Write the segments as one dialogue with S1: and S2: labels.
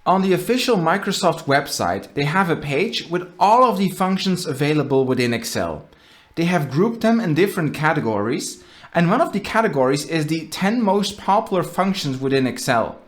S1: On the official Microsoft website, they have a page with all of the functions available within Excel. They have grouped them in different categories, and one of the categories is the 10 most popular functions within Excel.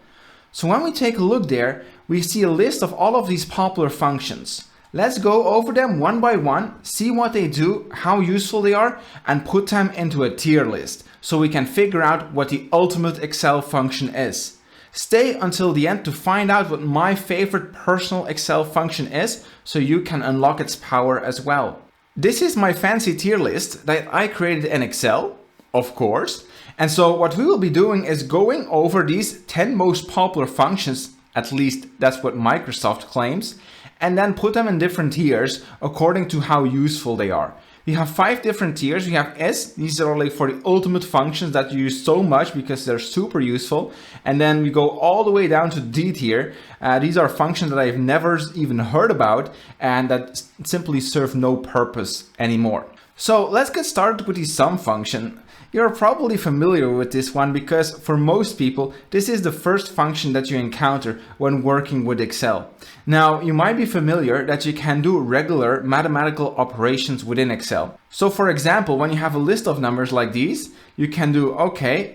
S1: So when we take a look there, we see a list of all of these popular functions. Let's go over them one by one, see what they do, how useful they are, and put them into a tier list so we can figure out what the ultimate Excel function is. Stay until the end to find out what my favorite personal Excel function is so you can unlock its power as well. This is my fancy tier list that I created in Excel, of course. And so what we will be doing is going over these 10 most popular functions, at least that's what Microsoft claims, and then put them in different tiers according to how useful they are. We have 5 different tiers. We have S, these are like for the ultimate functions that you use so much because they're super useful. And then we go all the way down to D tier. These are functions that I've never even heard about and that simply serve no purpose anymore. So let's get started with the sum function. You're probably familiar with this one because for most people, this is the first function that you encounter when working with Excel. Now, you might be familiar that you can do regular mathematical operations within Excel. So for example, when you have a list of numbers like these, you can do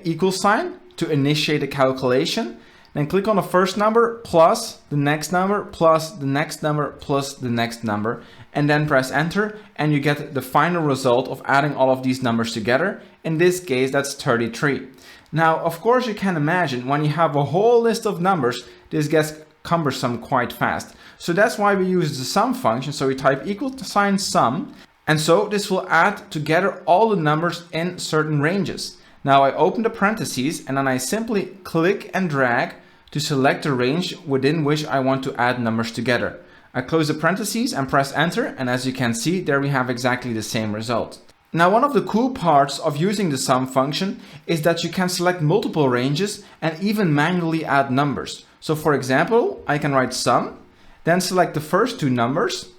S1: equal sign to initiate a calculation. Then click on the first number plus the next number plus the next number plus the next number, and then press enter, and you get the final result of adding all of these numbers together. In this case, that's 33. Now, of course, you can imagine when you have a whole list of numbers, this gets cumbersome quite fast. So that's why we use the sum function. So we type equal sign sum, and so this will add together all the numbers in certain ranges. Now I open the parentheses and then I simply click and drag to select the range within which I want to add numbers together. I close the parentheses and press enter, and as you can see, there we have exactly the same result. Now, one of the cool parts of using the sum function is that you can select multiple ranges and even manually add numbers. So for example, I can write sum, then select the first 2 numbers,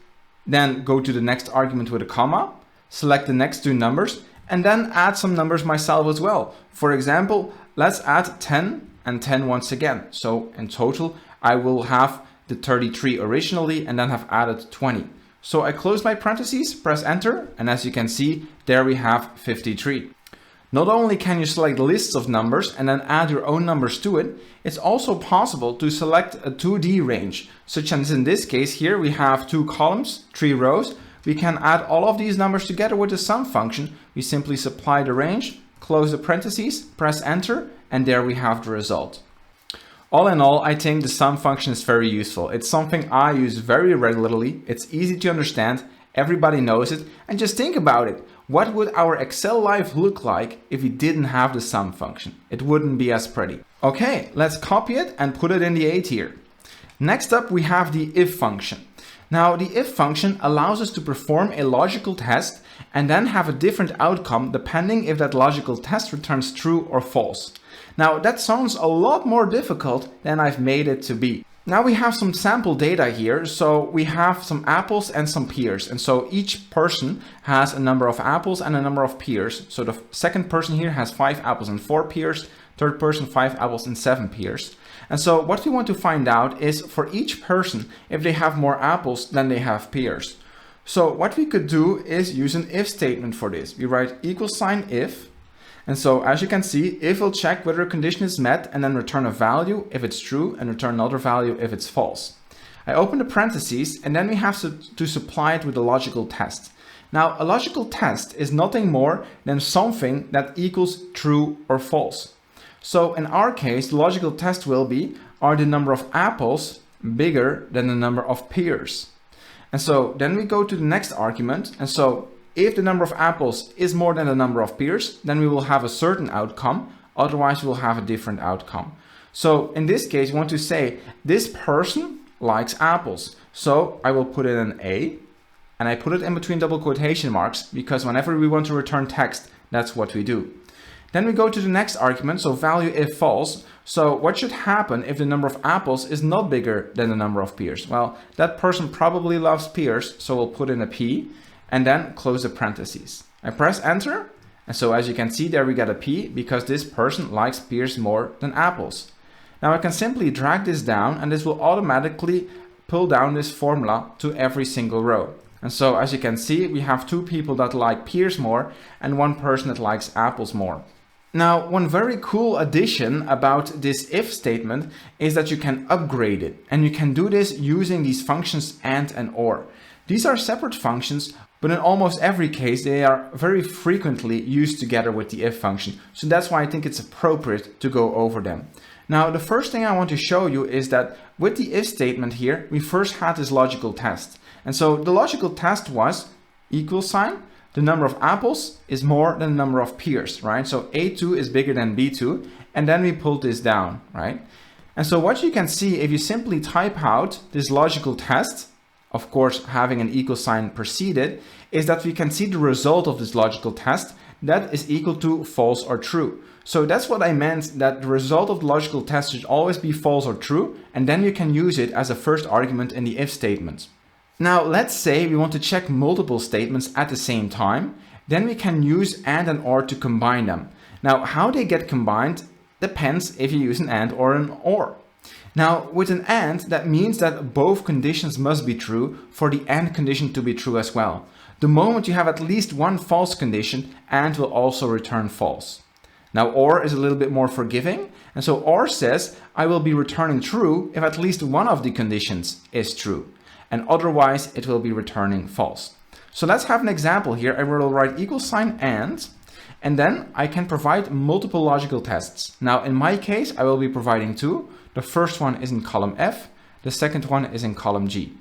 S1: then go to the next argument with a comma, select the next 2 numbers, and then add some numbers myself as well. For example, let's add 10 and 10 once again. So in total, I will have the 33 originally and then have added 20. So I close my parentheses, press enter, and as you can see, there we have 53. Not only can you select lists of numbers and then add your own numbers to it, it's also possible to select a 2D range, such as in this case here we have 2 columns, 3 rows. We can add all of these numbers together with the sum function. We simply supply the range, close the parentheses, press enter, and there we have the result. All in all, I think the sum function is very useful. It's something I use very regularly. It's easy to understand. Everybody knows it. And just think about it. What would our Excel life look like if we didn't have the sum function? It wouldn't be as pretty. Okay, let's copy it and put it in the A tier. Next up, we have the if function. Now, the if function allows us to perform a logical test and then have a different outcome depending if that logical test returns true or false. Now, that sounds a lot more difficult than I've made it to be. Now we have some sample data here. So we have some apples and some pears. And so each person has a number of apples and a number of pears. So the second person here has 5 apples and 4 pears. Third person, 5 apples and 7 pears. And so what we want to find out is for each person, if they have more apples than they have pears. So what we could do is use an if statement for this. We write equal sign if. And so as you can see, if will check whether a condition is met and then return a value if it's true and return another value if it's false. I open the parentheses and then we have to supply it with a logical test. Now a logical test is nothing more than something that equals true or false. So in our case, the logical test will be, are the number of apples bigger than the number of pears? And so then we go to the next argument. And so if the number of apples is more than the number of pears, then we will have a certain outcome. Otherwise, we'll have a different outcome. So in this case, we want to say this person likes apples. So I will put it in A, and I put it in between double quotation marks because whenever we want to return text, that's what we do. Then we go to the next argument, so value if false. So what should happen if the number of apples is not bigger than the number of pears? Well, that person probably loves pears, so we'll put in a P and then close the parentheses. I press enter, and so as you can see there we get a P because this person likes pears more than apples. Now I can simply drag this down and this will automatically pull down this formula to every single row. And so as you can see, we have two people that like pears more and one person that likes apples more. Now, one very cool addition about this if statement is that you can upgrade it, and you can do this using these functions and or. These are separate functions, but in almost every case they are very frequently used together with the if function. So that's why I think it's appropriate to go over them. Now, the first thing I want to show you is that with the if statement here, we first had this logical test. And so the logical test was equal sign. The number of apples is more than the number of pears, right? So A2 is bigger than B2, and then we pulled this down, right? And so what you can see if you simply type out this logical test, of course having an equal sign preceded, is that we can see the result of this logical test that is equal to false or true. So that's what I meant, that the result of the logical test should always be false or true, and then you can use it as a first argument in the if statement. Now, let's say we want to check multiple statements at the same time, then we can use and or to combine them. Now, how they get combined depends if you use an and or an or. Now, with an and, that means that both conditions must be true for the and condition to be true as well. The moment you have at least one false condition, and will also return false. Now, or is a little bit more forgiving, and so or says I will be returning true if at least one of the conditions is true, and otherwise it will be returning false. So let's have an example here. I will write equal sign and then I can provide multiple logical tests. Now, in my case, I will be providing two. The first one is in column F, the second one is in column G.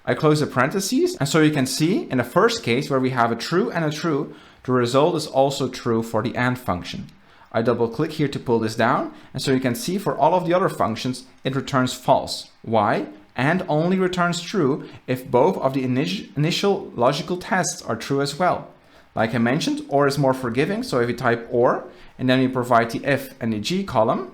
S1: I close the parentheses, and so you can see in the first case where we have a true and a true, the result is also true for the and function. I double click here to pull this down, and so you can see for all of the other functions, it returns false. Why? And only returns true if both of the initial logical tests are true as well. Like I mentioned, or is more forgiving, so if you type or, and then you provide the F and the G column,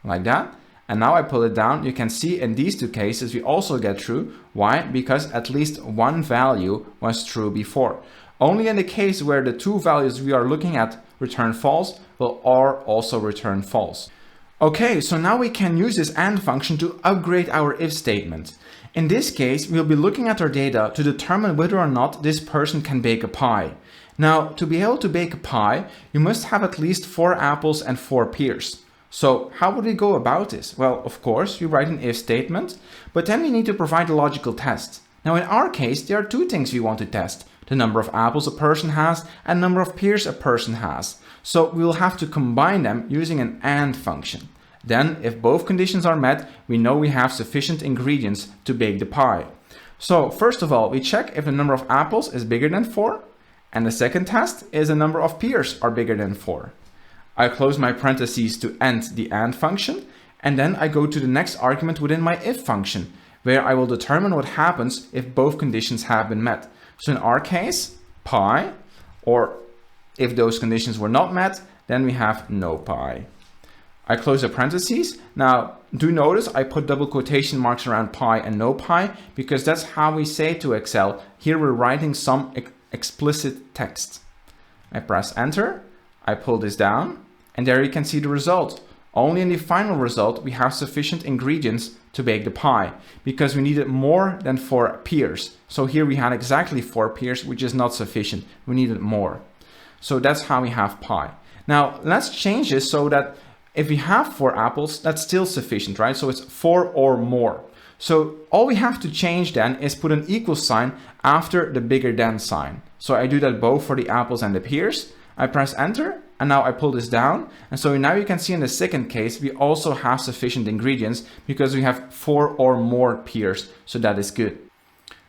S1: like that, and now I pull it down, you can see in these two cases we also get true. Why? Because at least one value was true before. Only in the case where the two values we are looking at return false, will or also return false. Okay, so now we can use this and function to upgrade our if statement. In this case, we'll be looking at our data to determine whether or not this person can bake a pie. Now, to be able to bake a pie, you must have at least 4 apples and 4 pears. So how would we go about this? Well, of course, we write an if statement, but then we need to provide a logical test. Now, in our case, there are two things we want to test: the number of apples a person has and number of pears a person has. So we will have to combine them using an and function. Then, if both conditions are met, we know we have sufficient ingredients to bake the pie. So first of all, we check if the number of apples is bigger than 4. And the second test is the number of pears are bigger than 4. I close my parentheses to end the and function, and then I go to the next argument within my if function, where I will determine what happens if both conditions have been met. So in our case, pie, or if those conditions were not met, then we have no pie. I close the parentheses. Now, do notice I put double quotation marks around pie and no pie, because that's how we say to Excel, here we're writing some explicit text. I press enter, I pull this down, and there you can see the result. Only in the final result we have sufficient ingredients to bake the pie, because we needed more than 4 pears. So here we had exactly 4 pears, which is not sufficient. We needed more. So that's how we have pie. Now let's change this so that if we have 4 apples, that's still sufficient, right? So it's 4 or more. So all we have to change then is put an equal sign after the bigger than sign. So I do that both for the apples and the pears. I press enter, and now I pull this down. And so now you can see in the second case, we also have sufficient ingredients because we have 4 or more pears. So that is good.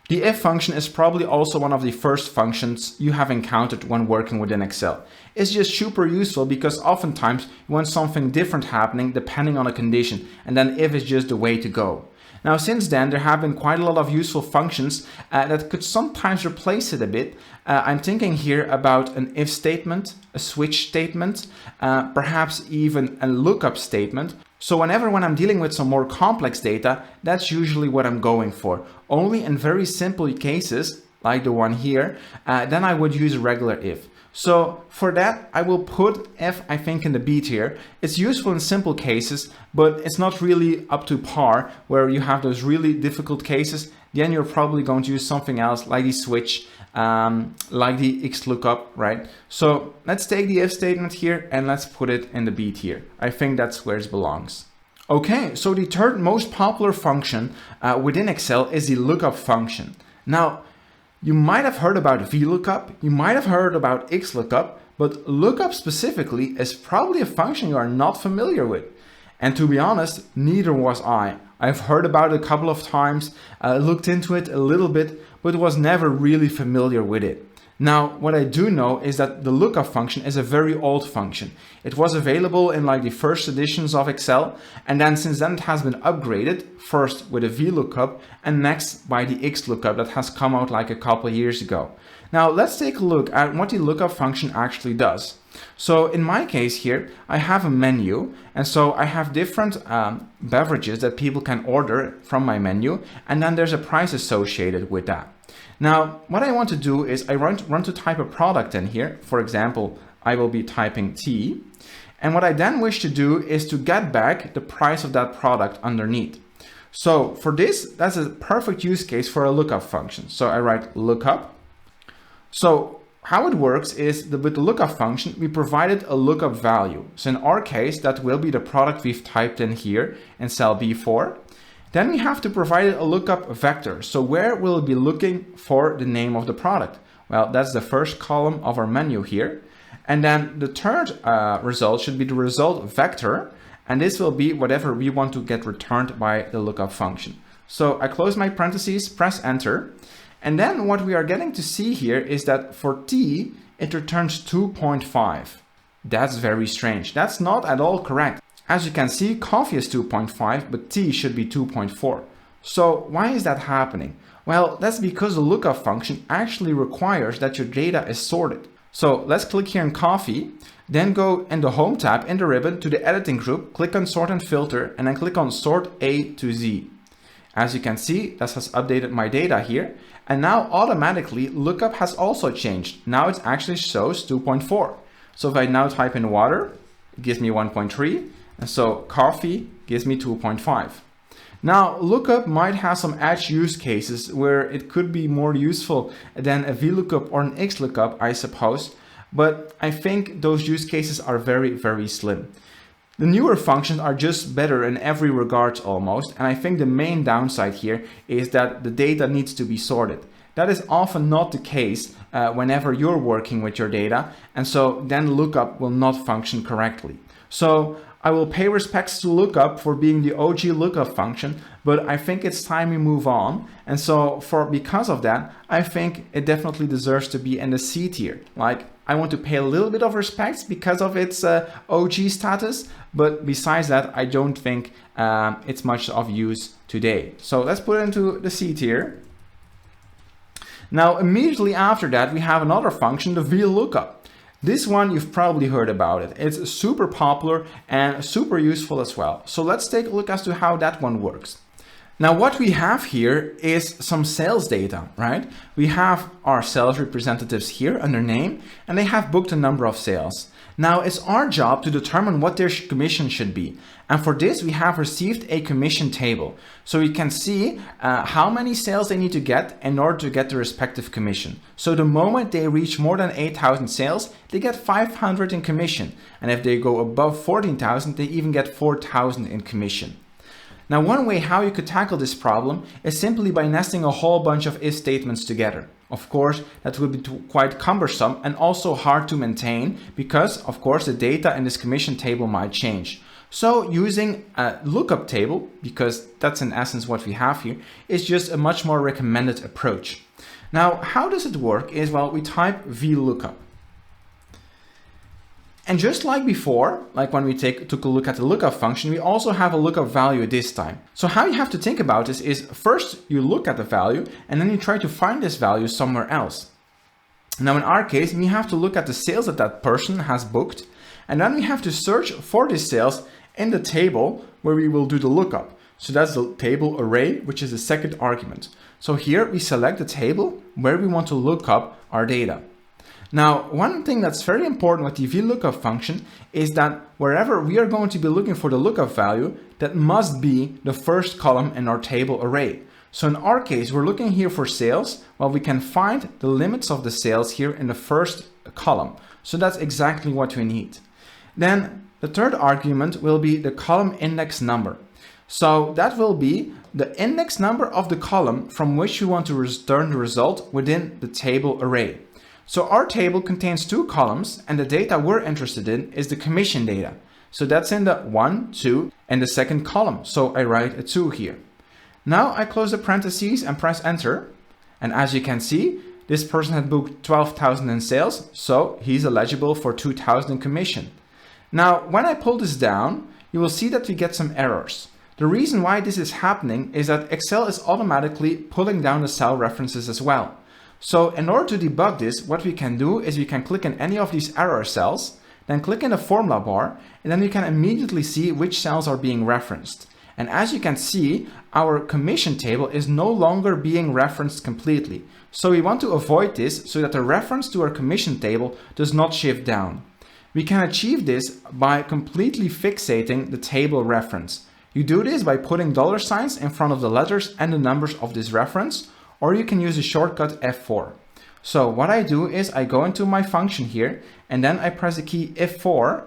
S1: The if function is probably also one of the first functions you have encountered when working within Excel. It's just super useful because oftentimes you want something different happening depending on a condition, and then if is just the way to go. Now, since then, there have been quite a lot of useful functions that could sometimes replace it a bit. I'm thinking here about an if statement, a switch statement, perhaps even a lookup statement. So when I'm dealing with some more complex data, that's usually what I'm going for. Only in very simple cases, like the one here, then I would use a regular if. So for that, I will put F, I think, in the B tier. It's useful in simple cases, but it's not really up to par where you have those really difficult cases. Then you're probably going to use something else like the switch, like the Xlookup, right? So let's take the if statement here and let's put it in the B tier. I think that's where it belongs. Okay, so the third most popular function within Excel is the lookup function. Now, you might have heard about Vlookup, you might have heard about Xlookup, but lookup specifically is probably a function you are not familiar with. And to be honest, neither was I. I've heard about it a couple of times, looked into it a little bit, but was never really familiar with it. Now, what I do know is that the lookup function is a very old function. It was available in like the first editions of Excel, and then since then it has been upgraded, first with a Vlookup and next by the Xlookup that has come out like a couple of years ago. Now, let's take a look at what the lookup function actually does. So in my case here, I have a menu, and so I have different beverages that people can order from my menu, and then there's a price associated with that. Now, what I want to do is I want to type a product in here. For example, I will be typing tea. And what I then wish to do is to get back the price of that product underneath. So for this, that's a perfect use case for a lookup function. So I write lookup. So how it works is that with the lookup function, we provided a lookup value. So in our case, that will be the product we've typed in here in cell B4. Then we have to provide a lookup vector. So where will it be looking for the name of the product? Well, that's the first column of our menu here. And then the third result should be the result vector. And this will be whatever we want to get returned by the lookup function. So I close my parentheses, press enter. And then what we are getting to see here is that for T, it returns 2.5. That's very strange. That's not at all correct. As you can see, coffee is 2.5, but tea should be 2.4. So why is that happening? Well, that's because the lookup function actually requires that your data is sorted. So let's click here on coffee, then go in the home tab in the ribbon to the editing group, click on sort and filter, and then click on sort A to Z. As you can see, that has updated my data here. And now automatically lookup has also changed. Now it actually shows 2.4. So if I now type in water, it gives me 1.3. And so coffee gives me 2.5. Now, lookup might have some edge use cases where it could be more useful than a Vlookup or an Xlookup, I suppose. But I think those use cases are very, very slim. The newer functions are just better in every regard almost. And I think the main downside here is that the data needs to be sorted. That is often not the case whenever you're working with your data. And so then lookup will not function correctly. So I will pay respects to lookup for being the OG lookup function, but I think it's time we move on. And so because of that, I think it definitely deserves to be in the C tier. Like, I want to pay a little bit of respect because of its OG status, but besides that, I don't think it's much of use today. So let's put it into the C tier. Now, immediately after that, we have another function, the Vlookup. This one, you've probably heard about it. It's super popular and super useful as well. So let's take a look as to how that one works. Now, what we have here is some sales data, right? We have our sales representatives here under name, and they have booked a number of sales. Now, it's our job to determine what their commission should be. And for this, we have received a commission table. So we can see how many sales they need to get in order to get the respective commission. So the moment they reach more than 8,000 sales, they get 500 in commission. And if they go above 14,000, they even get 4,000 in commission. Now, one way how you could tackle this problem is simply by nesting a whole bunch of if statements together. Of course, that would be quite cumbersome and also hard to maintain because, of course, the data in this commission table might change. So using a lookup table, because that's in essence what we have here, is just a much more recommended approach. Now, how does it work is, well, we type Vlookup. And just like before, like when we took a look at the lookup function, we also have a lookup value this time. So how you have to think about this is first you look at the value and then you try to find this value somewhere else. Now in our case, we have to look at the sales that that person has booked, and then we have to search for these sales in the table where we will do the lookup. So that's the table array, which is the second argument. So here we select the table where we want to look up our data. Now, one thing that's very important with the Vlookup function is that wherever we are going to be looking for the lookup value, that must be the first column in our table array. So in our case, we're looking here for sales. Well, we can find the limits of the sales here in the first column. So that's exactly what we need. Then the third argument will be the column index number. So that will be the index number of the column from which you want to return the result within the table array. So our table contains two columns, and the data we're interested in is the commission data. So that's in the 1, 2, and the second column. So I write a 2 here. Now I close the parentheses and press enter. And as you can see, this person had booked 12,000 in sales, so he's eligible for 2,000 in commission. Now, when I pull this down, you will see that we get some errors. The reason why this is happening is that Excel is automatically pulling down the cell references as well. So in order to debug this, what we can do is we can click on any of these error cells, then click in the formula bar, and then we can immediately see which cells are being referenced. And as you can see, our commission table is no longer being referenced completely. So we want to avoid this so that the reference to our commission table does not shift down. We can achieve this by completely fixating the table reference. You do this by putting $signs in front of the letters and the numbers of this reference, or you can use the shortcut F4. So what I do is I go into my function here, and then I press the key F4,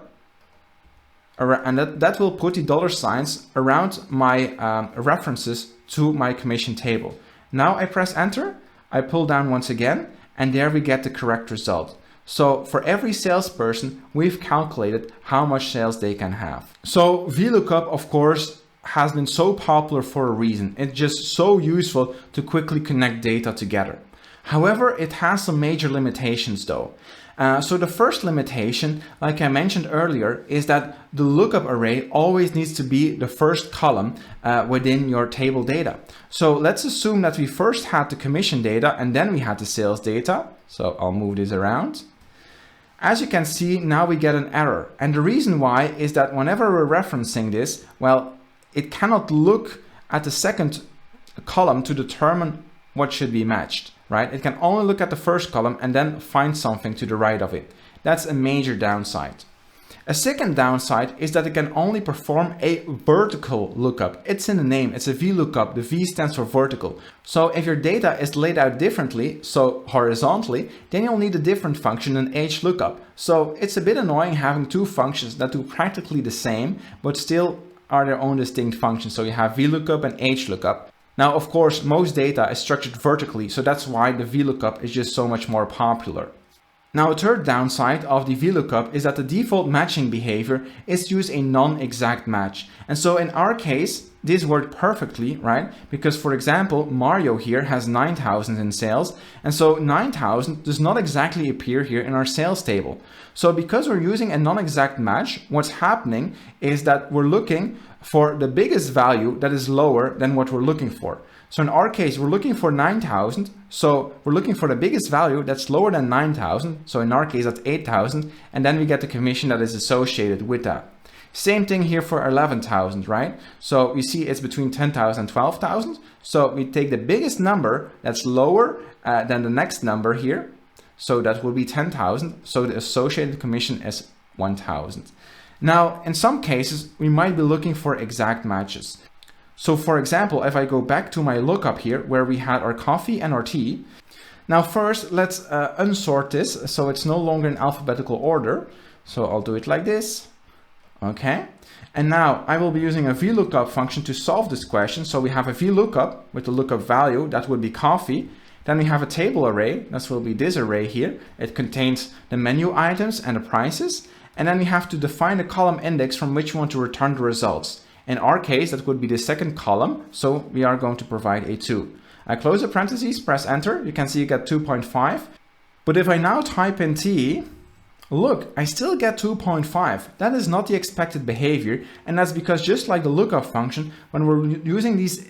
S1: and that will put the $signs around my references to my commission table. Now I press enter, I pull down once again, and there we get the correct result. So for every salesperson, we've calculated how much sales they can have. So Vlookup, of course, has been so popular for a reason. It's just so useful to quickly connect data together. However, it has some major limitations though. So the first limitation, like I mentioned earlier, is that the lookup array always needs to be the first column within your table data. So let's assume that we first had the commission data and then we had the sales data. So I'll move this around. As you can see, now we get an error. And the reason why is that whenever we're referencing this, well, it cannot look at the second column to determine what should be matched, right? It can only look at the first column and then find something to the right of it. That's a major downside. A second downside is that it can only perform a vertical lookup. It's in the name, it's a VLOOKUP. The V stands for vertical. So if your data is laid out differently, so horizontally, then you'll need a different function than HLOOKUP. So it's a bit annoying having two functions that do practically the same, but still are their own distinct functions. So you have VLOOKUP and HLOOKUP. Now, of course, most data is structured vertically, so that's why the VLOOKUP is just so much more popular. Now, a third downside of the VLOOKUP is that the default matching behavior is to use a non-exact match. And so in our case, this worked perfectly, right? Because for example, Mario here has 9,000 in sales. And so 9,000 does not exactly appear here in our sales table. So because we're using a non-exact match, what's happening is that we're looking for the biggest value that is lower than what we're looking for. So in our case, we're looking for 9,000. So we're looking for the biggest value that's lower than 9,000. So in our case, that's 8,000. And then we get the commission that is associated with that. Same thing here for 11,000, right? So you see it's between 10,000 and 12,000. So we take the biggest number that's lower than the next number here. So that will be 10,000. So the associated commission is 1,000. Now, in some cases, we might be looking for exact matches. So for example, if I go back to my lookup here, where we had our coffee and our tea. Now first, let's unsort this so it's no longer in alphabetical order. So I'll do it like this. Okay. And now I will be using a VLOOKUP function to solve this question. So we have a VLOOKUP with the lookup value, that would be coffee. Then we have a table array, that will be this array here. It contains the menu items and the prices. And then we have to define the column index from which we want to return the results. In our case, that would be the second column, so we are going to provide a 2. I close the parentheses, press enter, you can see you get 2.5. But if I now type in T, look, I still get 2.5. That is not the expected behavior, and that's because just like the lookup function, when we're using these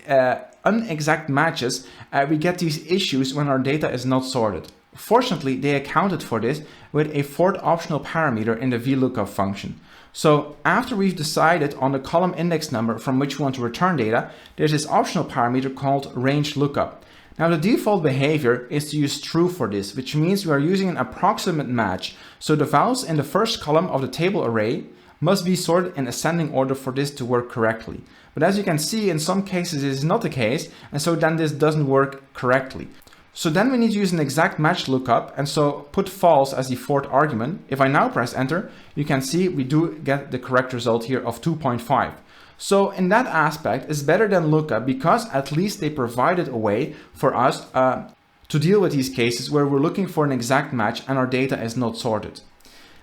S1: unexact matches, we get these issues when our data is not sorted. Fortunately, they accounted for this with a fourth optional parameter in the VLOOKUP function. So after we've decided on the column index number from which we want to return data, there's this optional parameter called range lookup. Now the default behavior is to use true for this, which means we are using an approximate match. So the values in the first column of the table array must be sorted in ascending order for this to work correctly. But as you can see, in some cases it is not the case, and so then this doesn't work correctly. So then we need to use an exact match lookup, and so put false as the fourth argument. If I now press enter, you can see we do get the correct result here of 2.5. So in that aspect, it's better than lookup because at least they provided a way for us to deal with these cases where we're looking for an exact match and our data is not sorted.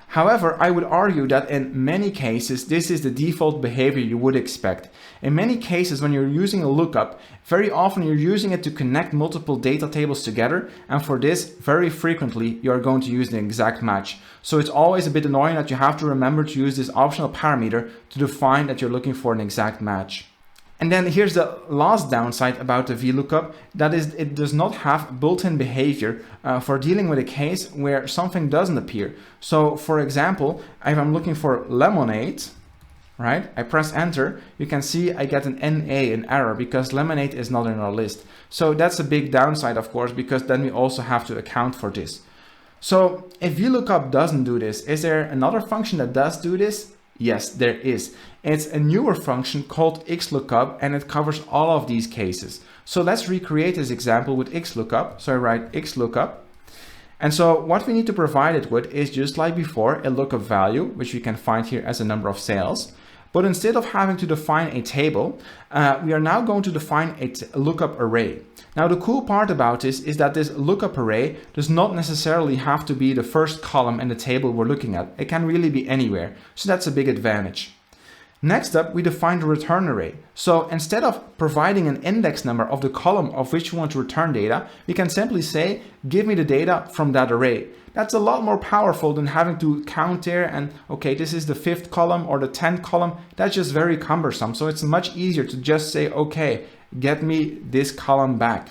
S1: However, I would argue that in many cases, this is the default behavior you would expect. In many cases, when you're using a lookup, very often you're using it to connect multiple data tables together, and for this, very frequently, you are going to use the exact match. So it's always a bit annoying that you have to remember to use this optional parameter to define that you're looking for an exact match. And then here's the last downside about the VLOOKUP, that is it does not have built-in behavior for dealing with a case where something doesn't appear. So for example, if I'm looking for lemonade, right, I press enter, you can see I get an NA, an error, because lemonade is not in our list. So that's a big downside, of course, because then we also have to account for this. So if VLOOKUP doesn't do this, is there another function that does do this? Yes, there is. It's a newer function called Xlookup, and it covers all of these cases. So let's recreate this example with Xlookup. So I write Xlookup. And so what we need to provide it with is just like before, a lookup value, which we can find here as a number of sales. But instead of having to define a table, we are now going to define a lookup array. Now the cool part about this is that this lookup array does not necessarily have to be the first column in the table we're looking at. It can really be anywhere. So that's a big advantage. Next up, we define the return array. So instead of providing an index number of the column of which we want to return data, we can simply say, give me the data from that array. That's a lot more powerful than having to count there and, okay, this is the 5th column or the 10th column. That's just very cumbersome. So it's much easier to just say, okay, get me this column back.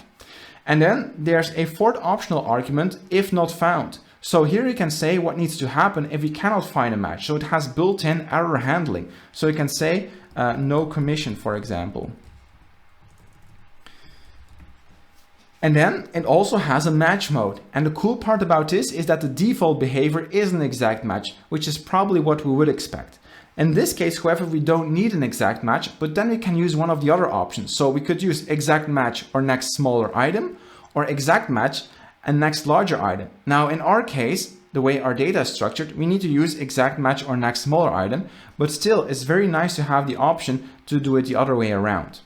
S1: And then there's a fourth optional argument, if not found. So here you can say what needs to happen if you cannot find a match. So it has built-in error handling. So you can say no commission, for example. And then it also has a match mode. And the cool part about this is that the default behavior is an exact match, which is probably what we would expect. In this case, however, we don't need an exact match, but then we can use one of the other options. So we could use exact match or next smaller item, or exact match and next larger item. Now in our case, the way our data is structured, we need to use exact match or next smaller item, but still it's very nice to have the option to do it the other way around.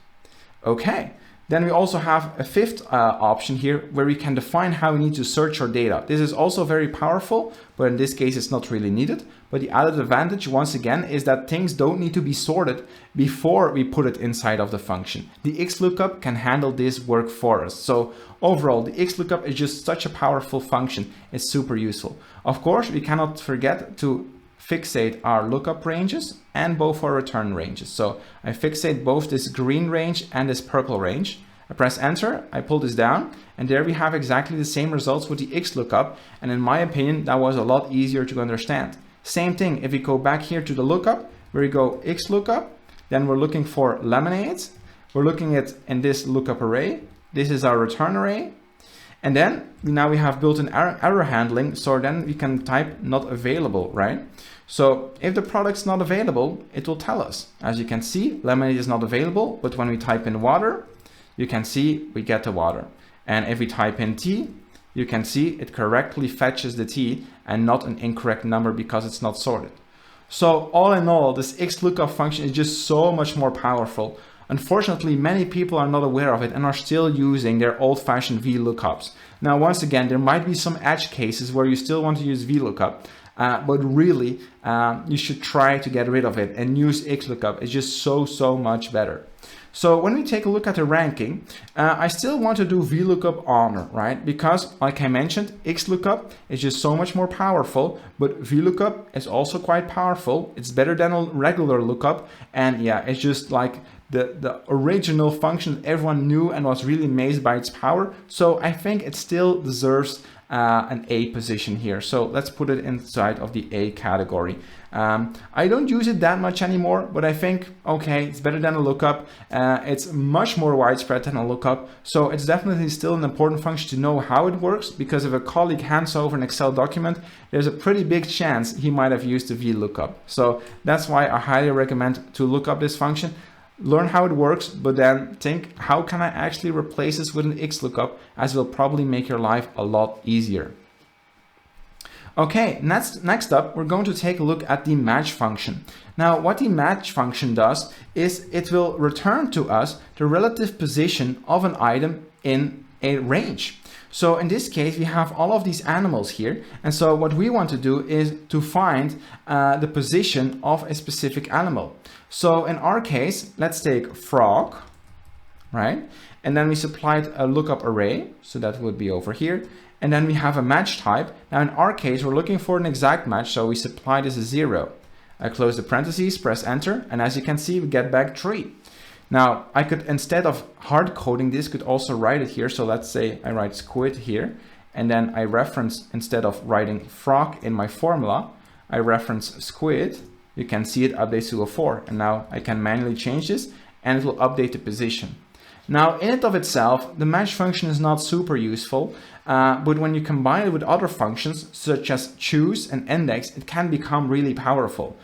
S1: Okay. Then we also have a fifth option here where we can define how we need to search our data. This is also very powerful, but in this case it's not really needed. But the added advantage once again is that things don't need to be sorted before we put it inside of the function. The Xlookup can handle this work for us. So overall, the Xlookup is just such a powerful function. It's super useful. Of course, we cannot forget to fixate our lookup ranges and both our return ranges. So I fixate both this green range and this purple range. I press enter, I pull this down, and there we have exactly the same results with the Xlookup. And in my opinion, that was a lot easier to understand. Same thing, if we go back here to the lookup, where we go Xlookup, then we're looking for lemonades. We're looking at in this lookup array. This is our return array. And then now we have built-in error handling, so then we can type not available, right? So if the product's not available, it will tell us. As you can see, lemonade is not available, but when we type in water, you can see we get the water. And if we type in tea, you can see it correctly fetches the tea and not an incorrect number because it's not sorted. So all in all, this Xlookup function is just so much more powerful. Unfortunately, many people are not aware of it and are still using their old-fashioned VLOOKUPs. Now, once again, there might be some edge cases where you still want to use VLOOKUP, but really, you should try to get rid of it and use Xlookup. It's just so much better. So when we take a look at the ranking, I still want to do VLOOKUP honor, right? Because like I mentioned, Xlookup is just so much more powerful, but VLOOKUP is also quite powerful. It's better than a regular lookup. And yeah, it's just like the original function that everyone knew and was really amazed by its power. So I think it still deserves an A position here. So let's put it inside of the A category. I don't use it that much anymore, but I think, okay, it's better than a lookup. It's much more widespread than a lookup. So it's definitely still an important function to know how it works, because if a colleague hands over an Excel document, there's a pretty big chance he might have used the Vlookup. So that's why I highly recommend to look up this function. Learn how it works, but then think, how can I actually replace this with an Xlookup, as it will probably make your life a lot easier. Okay, next up, we're going to take a look at the match function. Now, what the match function does is it will return to us the relative position of an item in a range. So in this case, we have all of these animals here. And so what we want to do is to find the position of a specific animal. So in our case, let's take frog, right? And then we supplied a lookup array. So that would be over here. And then we have a match type. Now in our case, we're looking for an exact match. So we supply this as 0. I close the parentheses, press enter. And as you can see, we get back 3. Now I could, instead of hard coding this, could also write it here. So let's say I write squid here. And then I reference, instead of writing frog in my formula, I reference squid. You can see it updates to a 4. And now I can manually change this and it will update the position. Now, in and of itself, the match function is not super useful, but when you combine it with other functions, such as choose and index, it can become really powerful.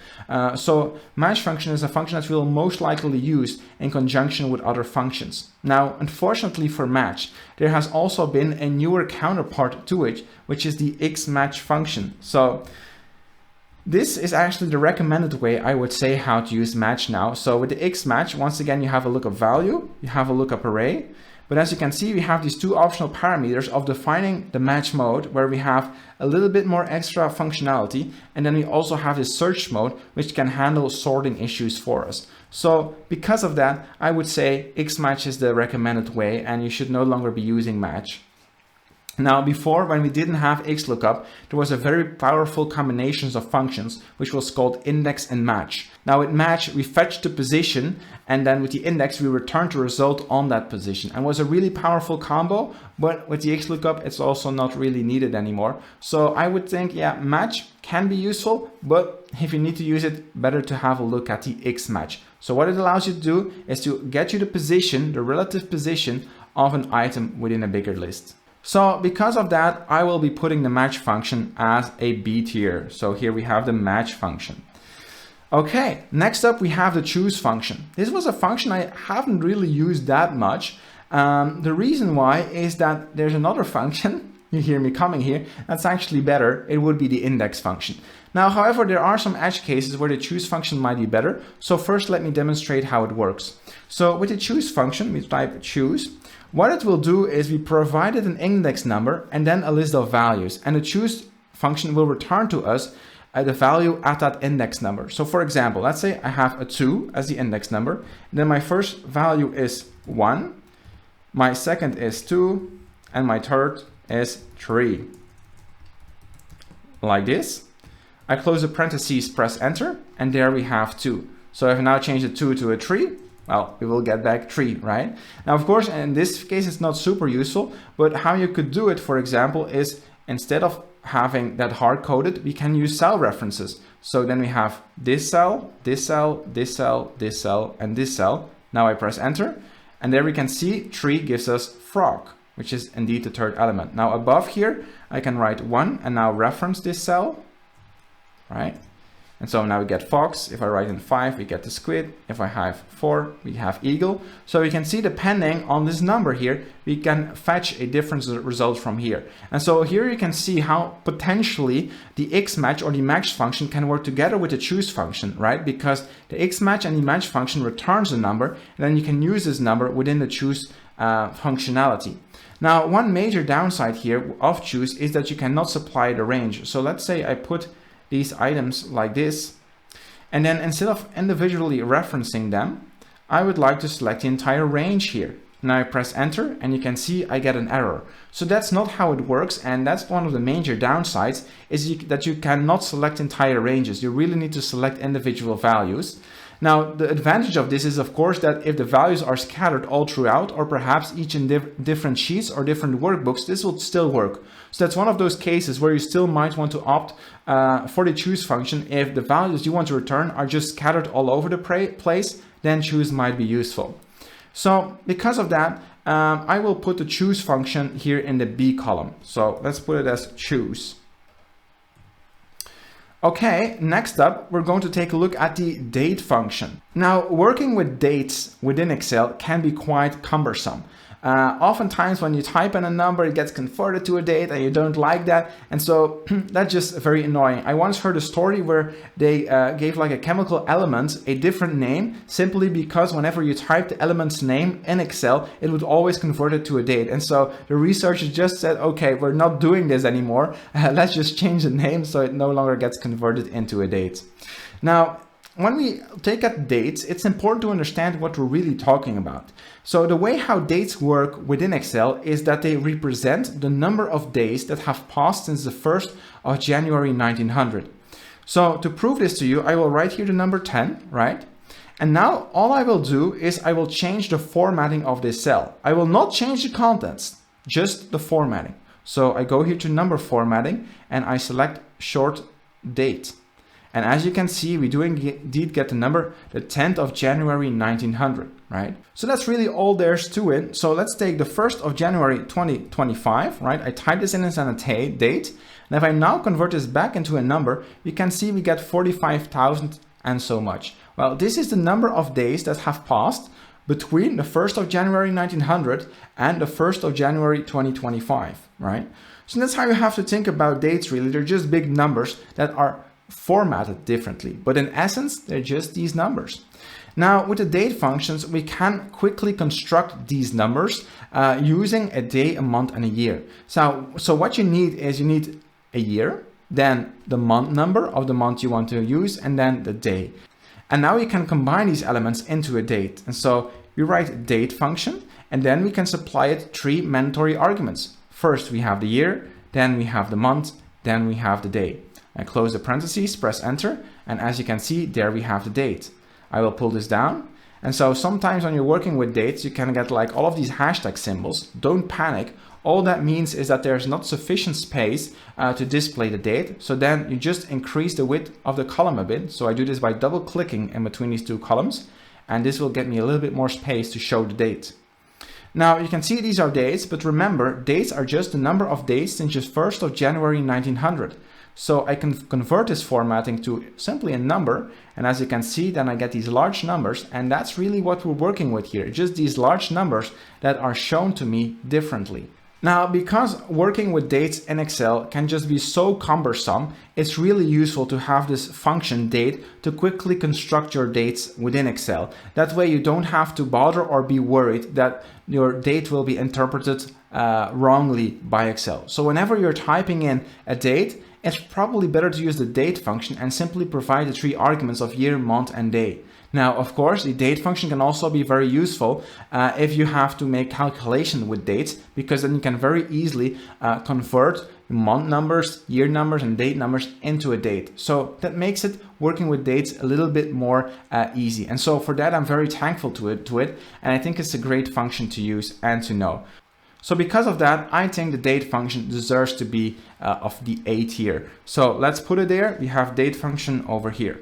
S1: So match function is a function that we'll most likely use in conjunction with other functions. Now, unfortunately for match, there has also been a newer counterpart to it, which is the xmatch function. So this is actually the recommended way, I would say, how to use match now. So with the xmatch, once again, you have a lookup value, you have a lookup array. But as you can see, we have these two optional parameters of defining the match mode, where we have a little bit more extra functionality. And then we also have this search mode, which can handle sorting issues for us. So because of that, I would say xmatch is the recommended way, and you should no longer be using match. Now, before, when we didn't have Xlookup, there was a very powerful combinations of functions, which was called index and match. Now with match, we fetch the position, and then with the index, we return the result on that position. And was a really powerful combo, but with the Xlookup, it's also not really needed anymore. So I would think, yeah, match can be useful, but if you need to use it, better to have a look at the xmatch. So what it allows you to do is to get you the position, the relative position of an item within a bigger list. So because of that, I will be putting the match function as a B tier. So here we have the match function. Okay, next up we have the choose function. This was a function I haven't really used that much. The reason why is that there's another function, you hear me coming here, that's actually better. It would be the index function. Now, however, there are some edge cases where the choose function might be better. So first, let me demonstrate how it works. So with the choose function, we type choose. What it will do is we provided an index number and then a list of values, and the choose function will return to us the value at that index number. So for example, let's say I have a 2 as the index number, and then my first value is 1, my second is 2, and my third is 3. Like this. I close the parentheses, press enter, and there we have 2. So if I now change the 2 to a 3, well, we will get back 3, right? Now, of course, in this case, it's not super useful, but how you could do it, for example, is instead of having that hard-coded, we can use cell references. So then we have this cell, this cell, this cell, this cell, and this cell. Now I press enter, and there we can see 3 gives us frog, which is indeed the third element. Now above here, I can write 1 and now reference this cell, right? And so now we get fox. If I write in 5, we get the squid. If I have 4, we have eagle. So we can see, depending on this number here, we can fetch a different result from here. And so here you can see how potentially the xmatch or the match function can work together with the choose function, right? Because the xmatch and the match function returns a number, and then you can use this number within the choose functionality. Now, one major downside here of choose is that you cannot supply the range. So let's say I put these items like this, and then instead of individually referencing them, I would like to select the entire range here. Now I press enter, and you can see I get an error. So that's not how it works, and that's one of the major downsides, is that you cannot select entire ranges. You really need to select individual values. Now, the advantage of this is, of course, that if the values are scattered all throughout, or perhaps each in different sheets or different workbooks, this will still work. So that's one of those cases where you still might want to opt for the choose function. If the values you want to return are just scattered all over the place, then choose might be useful. So because of that, I will put the choose function here in the B column. So let's put it as choose. Okay, next up, we're going to take a look at the date function. Now, working with dates within Excel can be quite cumbersome. Oftentimes when you type in a number, it gets converted to a date and you don't like that. And so that's just very annoying. I once heard a story where they gave like a chemical element a different name simply because whenever you type the element's name in Excel, it would always convert it to a date. And so the researchers just said, okay, we're not doing this anymore. Let's just change the name so it no longer gets converted into a date. Now, when we take at dates, it's important to understand what we're really talking about. So the way how dates work within Excel is that they represent the number of days that have passed since the 1st of January 1900. So to prove this to you, I will write here the number 10, right? And now all I will do is I will change the formatting of this cell. I will not change the contents, just the formatting. So I go here to number formatting and I select short date. And as you can see, we do indeed get the number, the 10th of January 1900, right? So that's really all there's to it. So let's take the 1st of January 2025, right? I type this in as a date. And if I now convert this back into a number, you can see we get 45,000 and so much. Well, this is the number of days that have passed between the 1st of January 1900 and the 1st of January 2025, right? So that's how you have to think about dates, really. They're just big numbers that are formatted differently, but in essence, they're just these numbers. Now, with the date functions, we can quickly construct these numbers using a day, a month, and a year. So what you need is you need a year, then the month number of the month you want to use, and then the day. And now you can combine these elements into a date. And so we write date function, and then we can supply it 3 mandatory arguments. First, we have the year, then we have the month, then we have the day. I close the parentheses, press enter, and as you can see, there we have the date. I will pull this down. And so sometimes when you're working with dates, you can get like all of these hashtag symbols. Don't panic. All that means is that there's not sufficient space to display the date. So then you just increase the width of the column a bit. So I do this by double clicking in between these 2 columns, and this will get me a little bit more space to show the date. Now you can see these are dates, but remember, dates are just the number of days since the 1st of January 1900. So I can convert this formatting to simply a number. And as you can see, then I get these large numbers. And that's really what we're working with here. Just these large numbers that are shown to me differently. Now, because working with dates in Excel can just be so cumbersome, it's really useful to have this function date to quickly construct your dates within Excel. That way you don't have to bother or be worried that your date will be interpreted wrongly by Excel. So whenever you're typing in a date, it's probably better to use the date function and simply provide the 3 arguments of year, month, and day. Now, of course, the date function can also be very useful if you have to make calculation with dates, because then you can very easily convert month numbers, year numbers, and date numbers into a date. So that makes it working with dates a little bit more easy. And so for that, I'm very thankful to it, and I think it's a great function to use and to know. So because of that, I think the date function deserves to be of the A tier. So let's put it there. We have date function over here.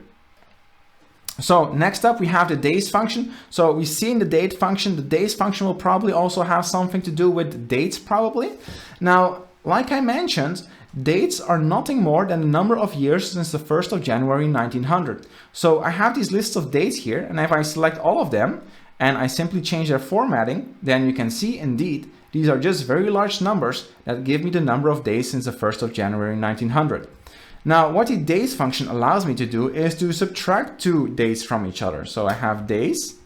S1: So next up, we have the days function. So we've seen the date function. The days function will probably also have something to do with dates probably. Now, like I mentioned, dates are nothing more than the number of years since the 1st of January 1900. So I have these lists of dates here, and if I select all of them and I simply change their formatting, then you can see indeed these are just very large numbers that give me the number of days since the 1st of January 1900. Now, what the days function allows me to do is to subtract 2 dates from each other. So I have days,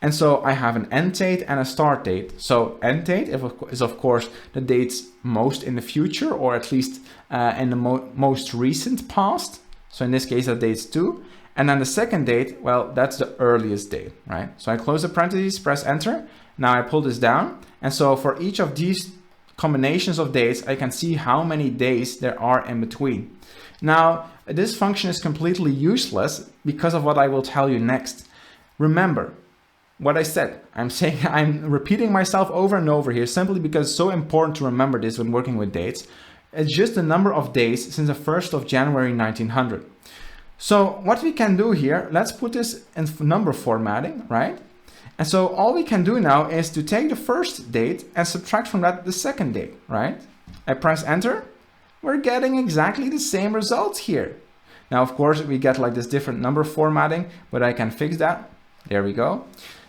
S1: and so I have an end date and a start date. So end date is of course the dates most in the future, or at least in the most recent past. So in this case, that date's 2. And then the second date, well, that's the earliest date, right? So I close the parentheses, press enter. Now I pull this down. And so for each of these combinations of dates, I can see how many days there are in between. Now, this function is completely useless because of what I will tell you next. Remember what I said. I'm repeating myself over and over here simply because it's so important to remember this when working with dates. It's just the number of days since the 1st of January 1900. So what we can do here, let's put this in number formatting, right? And so all we can do now is to take the first date and subtract from that the second date, right? I press enter. We're getting exactly the same results here. Now, of course, we get like this different number formatting, but I can fix that. There we go.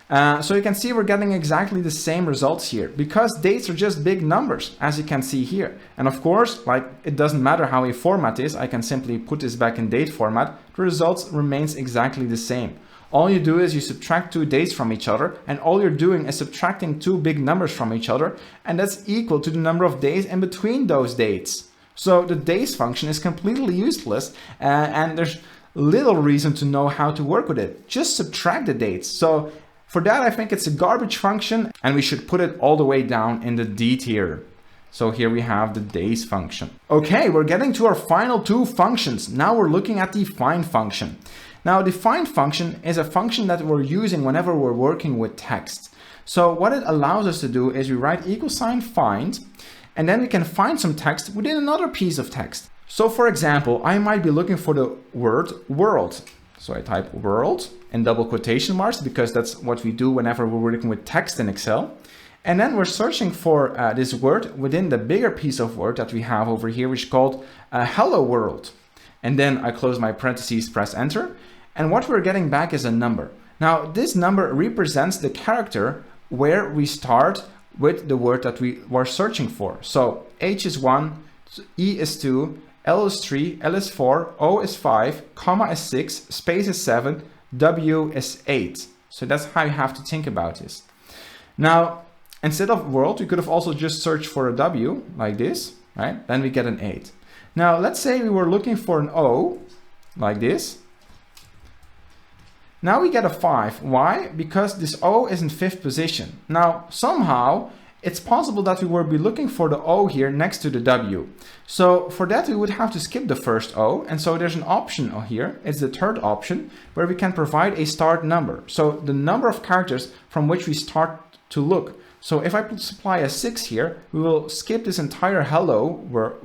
S1: So you can see we're getting exactly the same results here because dates are just big numbers, as you can see here. And of course, like it doesn't matter how we format this, I can simply put this back in date format. The results remains exactly the same. All you do is you subtract two dates from each other, and all you're doing is subtracting two big numbers from each other, and that's equal to the number of days in between those dates. So the days function is completely useless, and there's little reason to know how to work with it. Just subtract the dates. So for that, I think it's a garbage function, and we should put it all the way down in the D tier. So here we have the days function. Okay, we're getting to our final two functions. Now we're looking at the find function. Now, the find function is a function that we're using whenever we're working with text. So what it allows us to do is we write $find, and then we can find some text within another piece of text. So for example, I might be looking for the word world. So I type world in double quotation marks because that's what we do whenever we're working with text in Excel. And then we're searching for this word within the bigger piece of word that we have over here, which is called hello world. And then I close my parentheses, press enter. And what we're getting back is a number. Now, this number represents the character where we start with the word that we were searching for. So H is 1, E is 2, L is 3, L is 4, O is 5, comma is 6, space is 7, W is 8. So that's how you have to think about this. Now, instead of world, we could have also just searched for a W like this, right? Then we get an 8. Now, let's say we were looking for an O like this. Now we get a 5. Why? Because this O is in 5th position. Now, somehow, it's possible that we will be looking for the O here next to the W. So for that, we would have to skip the first O. And so there's an option here. It's the third option where we can provide a start number. So the number of characters from which we start to look. So if I supply a 6 here, we will skip this entire hello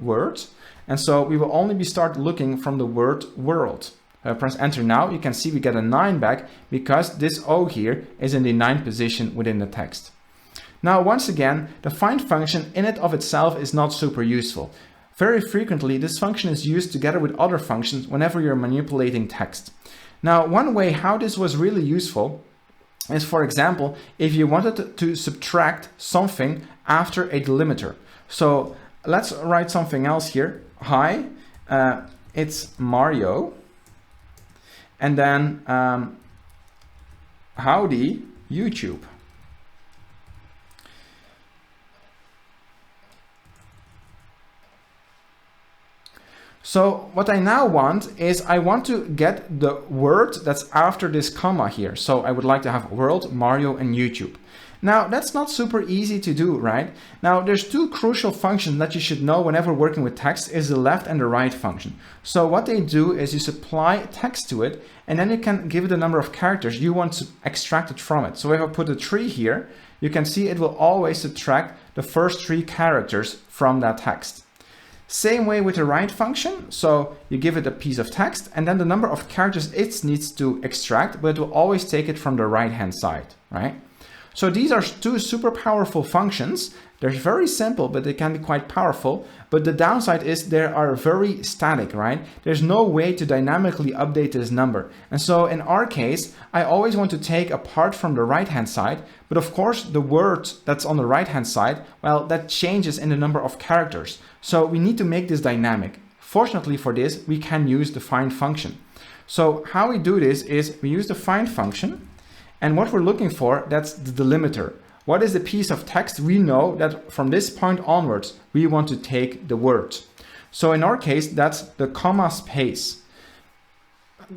S1: word. And so we will only be start looking from the word world. Press enter now, you can see we get a 9 back because this O here is in the 9th position within the text. Now, once again, the find function in and of itself is not super useful. Very frequently, this function is used together with other functions whenever you're manipulating text. Now, one way how this was really useful is, for example, if you wanted to subtract something after a delimiter. So let's write something else here. Hi, it's Mario. And then, howdy, YouTube. So what I now want is I want to get the word that's after this comma here. So I would like to have world, Mario, and YouTube. Now, that's not super easy to do, right? Now, there's two crucial functions that you should know whenever working with text is the left and the right function. So what they do is you supply text to it, and then you can give it the number of characters you want to extract it from it. So if I put a 3 here, you can see it will always subtract the first 3 characters from that text. Same way with the right function. So you give it a piece of text, and then the number of characters it needs to extract, but it will always take it from the right-hand side, right? So these are two super powerful functions. They're very simple, but they can be quite powerful. But the downside is they are very static, right? There's no way to dynamically update this number. And so in our case, I always want to take apart from the right-hand side. But of course, the word that's on the right-hand side, well, that changes in the number of characters. So we need to make this dynamic. Fortunately for this, we can use the find function. So how we do this is we use the find function. And what we're looking for, that's the delimiter. What is the piece of text we know that from this point onwards, we want to take the word. So in our case, that's the comma space.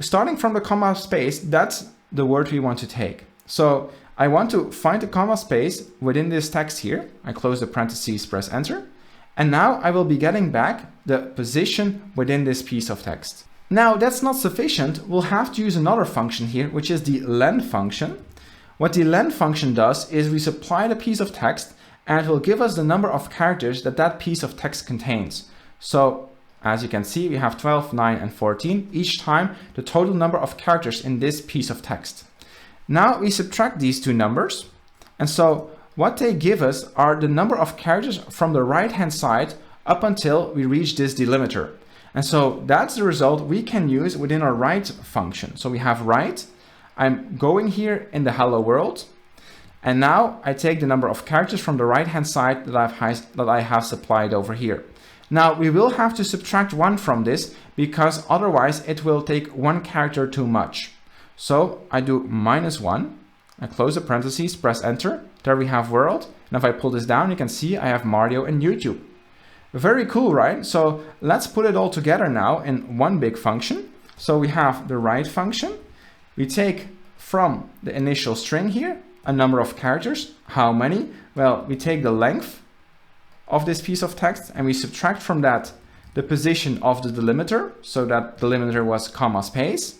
S1: Starting from the comma space, that's the word we want to take. So I want to find a comma space within this text here. I close the parentheses, press enter. And now I will be getting back the position within this piece of text. Now that's not sufficient. We'll have to use another function here, which is the len function. What the len function does is we supply the piece of text and it will give us the number of characters that that piece of text contains. So as you can see, we have 12, 9, and 14, each time the total number of characters in this piece of text. Now we subtract these two numbers. And so what they give us are the number of characters from the right-hand side up until we reach this delimiter. And so that's the result we can use within our write function. So we have write. I'm going here in the hello world. And now I take the number of characters from the right-hand side that I have supplied over here. Now we will have to subtract 1 from this because otherwise it will take 1 character too much. So I do -1. I close the parentheses, press enter. There we have world. And if I pull this down, you can see I have Mario and YouTube. Very cool, right? So let's put it all together now in one big function. So we have the write function. We take from the initial string here a number of characters. How many? Well, we take the length of this piece of text and we subtract from that the position of the delimiter. So that delimiter was comma space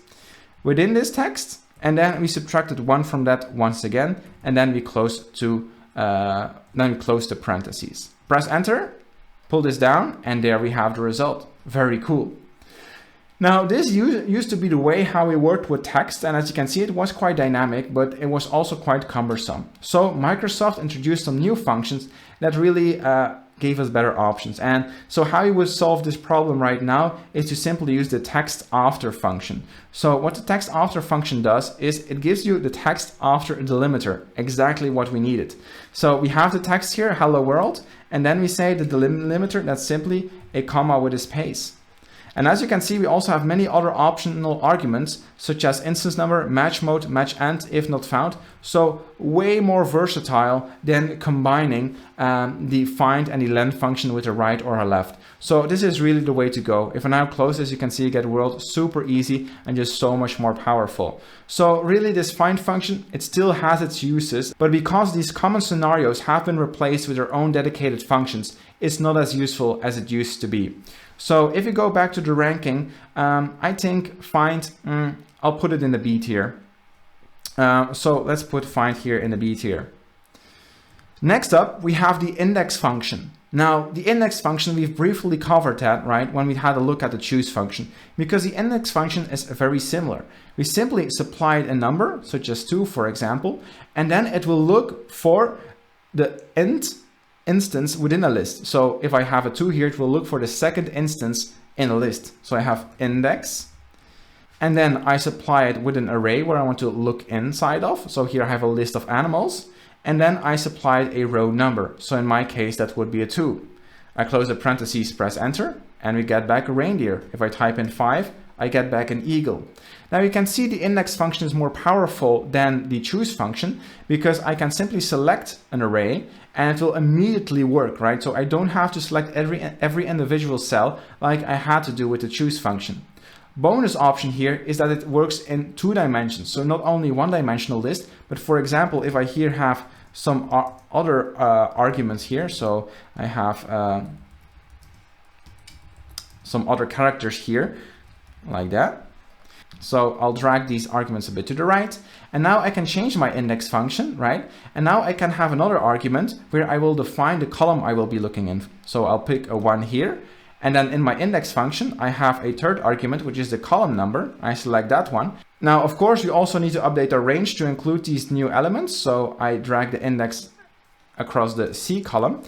S1: within this text. And then we subtracted 1 from that once again, and then we close the parentheses. Press enter, pull this down, and there we have the result. Very cool. Now this used to be the way how we worked with text, and as you can see it was quite dynamic, but it was also quite cumbersome. So Microsoft introduced some new functions that really gave us better options. And so how you would solve this problem right now is to simply use the text after function. So what the text after function does is it gives you the text after a delimiter, exactly what we needed. So we have the text here, hello world, and then we say the delimiter, that's simply a comma with a space. And as you can see, we also have many other optional arguments, such as instance number, match mode, match end, if not found. So way more versatile than combining the find and the len function with a right or a left. So this is really the way to go. If I now close this, you can see you get world, super easy and just so much more powerful. So really this find function, it still has its uses, but because these common scenarios have been replaced with their own dedicated functions, it's not as useful as it used to be. So if you go back to the ranking, I think find, I'll put it in the B tier. So let's put find here in the B tier. Next up, we have the index function. Now, the index function, we've briefly covered that, right, when we had a look at the choose function, because the index function is very similar. We simply supplied a number, such as 2, for example, and then it will look for the instance within a list. So if I have a 2 here, it will look for the second instance in a list. So I have index, and then I supply it with an array where I want to look inside of. So here I have a list of animals, and then I supplied a row number. So in my case, that would be a 2. I close the parentheses, press enter, and we get back a reindeer. If I type in 5, I get back an eagle. Now you can see the index function is more powerful than the choose function because I can simply select an array and it will immediately work, right? So I don't have to select every individual cell like I had to do with the choose function. Bonus option here is that it works in 2 dimensions. So not only 1-dimensional list, but for example, if I here have some other arguments here, so I have some other characters here, like that. So I'll drag these arguments a bit to the right, and now I can change my index function, right? And now I can have another argument where I will define the column I will be looking in. So I'll pick a 1 here, and then in my index function, I have a third argument, which is the column number. I select that one. Now, of course, we also need to update our range to include these new elements. So I drag the index across the C column,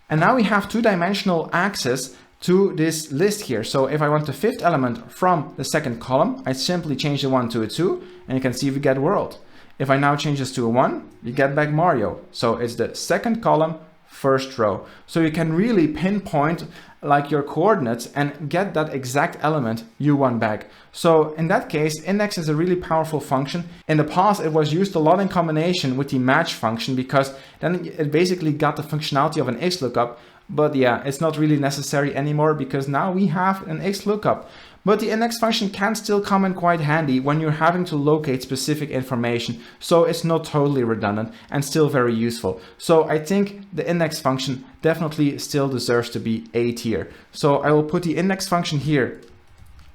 S1: and now we have 2-dimensional access to this list here. So if I want the 5th element from the 2nd column, I simply change the 1 to a 2, and you can see we get world. If I now change this to a 1, you get back Mario. So it's the 2nd column, 1st row. So you can really pinpoint like your coordinates and get that exact element you want back. So in that case, index is a really powerful function. In the past, it was used a lot in combination with the match function because then it basically got the functionality of an Xlookup. But yeah, it's not really necessary anymore because now we have an Xlookup. But the index function can still come in quite handy when you're having to locate specific information, so it's not totally redundant and still very useful. So I think the index function definitely still deserves to be A tier. So I will put the index function here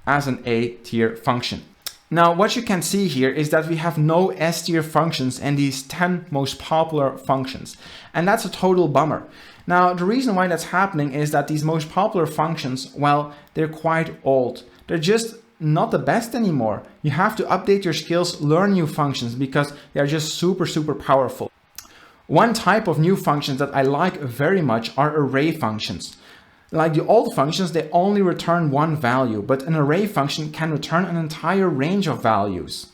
S1: as an A tier function. Now, what you can see here is that we have no S tier functions in these 10 most popular functions, and that's a total bummer. Now, the reason why that's happening is that these most popular functions, well, they're quite old. They're just not the best anymore. You have to update your skills, learn new functions because they're just super powerful. One type of new functions that I like very much are array functions. Like the old functions, they only return one value, but an array function can return an entire range of values.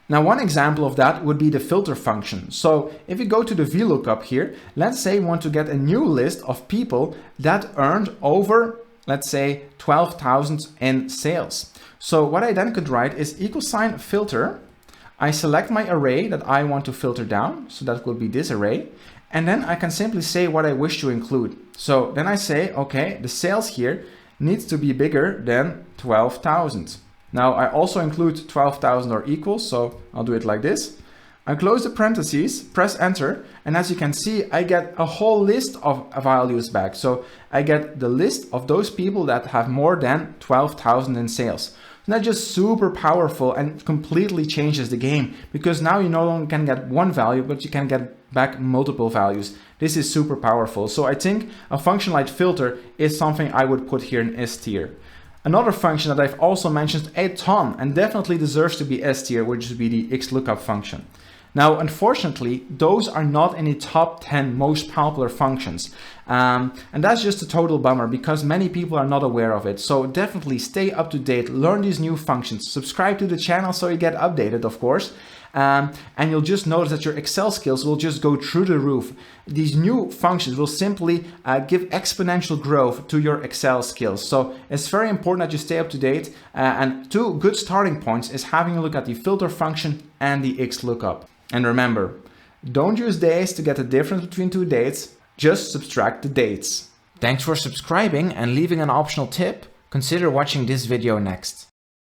S1: Now, one example of that would be the filter function. So if we go to the Vlookup here, let's say we want to get a new list of people that earned over, let's say, 12,000 in sales. So what I then could write is =filter. I select my array that I want to filter down. So that will be this array. And then I can simply say what I wish to include. So then I say, okay, the sales here needs to be bigger than 12,000. Now I also include 12,000 or equals, so I'll do it like this. I close the parentheses, press enter, and as you can see, I get a whole list of values back. So I get the list of those people that have more than 12,000 in sales. And that's just super powerful and completely changes the game, because now you no longer can get one value, but you can get back multiple values. This is super powerful. So I think a function like filter is something I would put here in S tier. Another function that I've also mentioned a ton and definitely deserves to be S tier, which would be the Xlookup function. Now, unfortunately, those are not in the top 10 most popular functions. And that's just a total bummer because many people are not aware of it. So definitely stay up to date, learn these new functions, subscribe to the channel so you get updated, of course. And you'll just notice that your Excel skills will just go through the roof. These new functions will simply give exponential growth to your Excel skills. So it's very important that you stay up to date. And two good starting points is having a look at the filter function and the Xlookup. And remember, don't use days to get the difference between two dates, just subtract the dates. Thanks for subscribing and leaving an optional tip. Consider watching this video next.